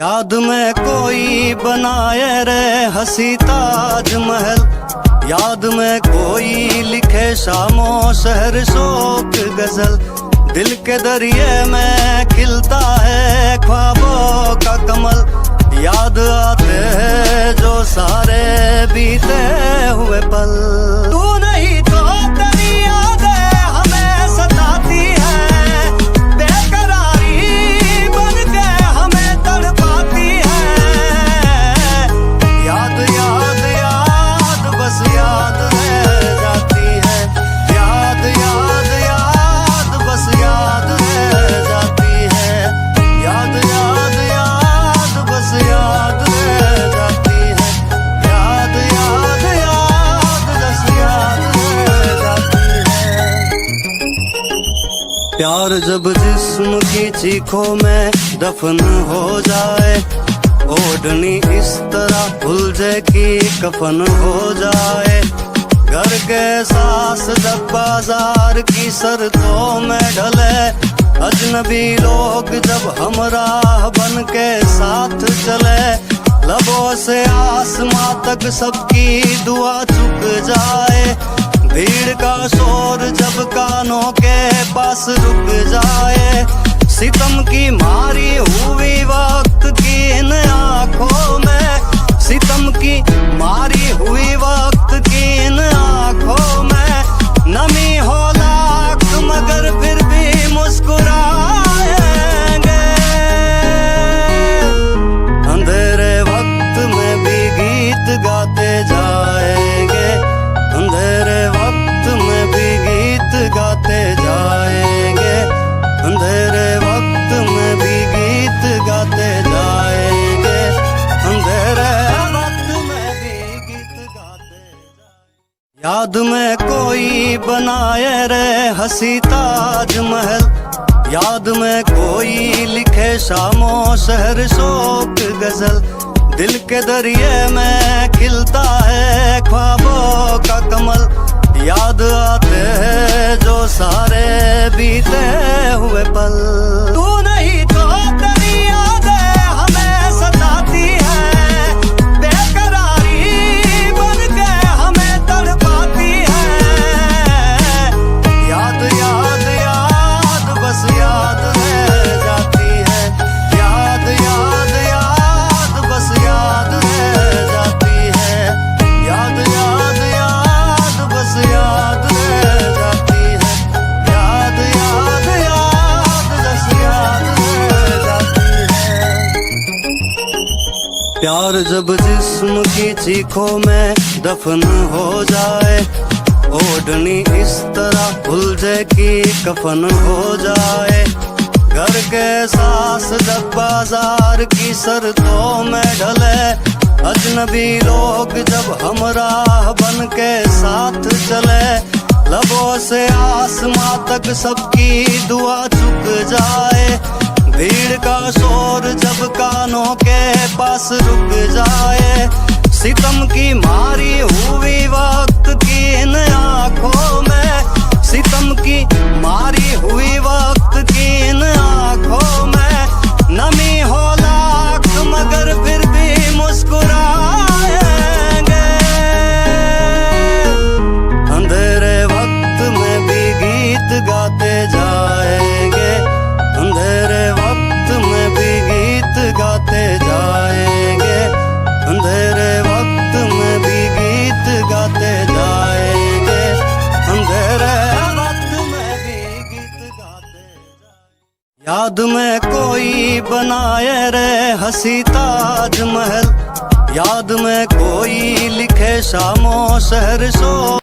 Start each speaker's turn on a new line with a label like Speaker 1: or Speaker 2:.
Speaker 1: याद में कोई बनाए रे हसी ताजमहल, याद में कोई लिखे शामो शहर शोक गजल। दिल के दरिए में खिलता है ख्वाबों का कमल, याद आते हैं जो सारे बीते हुए पल। तू नहीं तो तेरी यादें हमें सताती है, बेकरारी बन के हमें तड़पाती है। याद याद याद बस याद रह जाती है, याद याद याद बस याद रह जाती है, याद याद याद बस याद रह जाती है, याद याद याद बस याद रह जाती है। प्यार जब जिस्म की चीखों में दफन हो जाए, ओढ़नी इस तरह उलझे कि कफन हो जाए। घर के सास जब बाजार की शर्तों में ढले, अजनबी लोग जब हमराह बन के साथ चले। लबों से आसमां तक सबकी दुआ चुक जाए, भीड़ का शोर जब कानों के पास रुक जाए। सितम की मारी हुई वक्त की इन आँखों में, सितम की मारी हुई वक्त की इन आँखों में नमी हो लाख मगर फिर भी मुस्कुराएंगे। अंधेरे वक्त में भी गीत गाते जाएंगे, अंधेरे वक्त में भी गीत गाते जाएंगे, अंधेरे वक्त में भी गीत गाते जाएंगे, अंधेरे वक्त में भी गीत गाते जाएंगे। याद में कोई बनाए रे हसी ताजमहल, याद में कोई लिखे शामो शहर शोक गजल। दिल के दरिए में खिलता है ख्वाबों का कमल, याद आते हैं जो सारे बीते हुए पल। तू नहीं तो तेरी यादें हमें सताती है, बेकरारी बन के हमें तड़पाती है। याद याद याद बस याद रह जाती है, याद याद याद बस याद रह जाती है, याद याद याद बस याद रह जाती है, याद याद याद बस याद रह जाती है। प्यार जब जिस्म की चीखों में दफन हो जाए, ओढ़नी इस तरह उलझे कि कफन हो जाए। घर के सास जब बाजार की शर्तों में ढले, अजनबी लोग जब हमराह बन के साथ चले। लबों से आसमां तक सबकी दुआ चुक जाए, भीड़ का शोर जब कानों के पास रुक जाए। सितम की मारी हुई वक्त की इन आँखों में, सितम की मारी हुई वक्त की इन आँखों में नमी हो लाख मगर फिर भी मुस्कुराएंगे। अंधेरे वक्त में भी गीत गाते जाएंगे, अंधेरे वक्त में भी गीत गाते जाएंगे, अंधेरे वक्त में भी गीत गाते जाएंगे, अंधेरे वक्त में भी गीत गाते जाएंगे। याद में कोई बनाए रे हसी ताजमहल, याद में कोई लिखे शामो शहर शोक।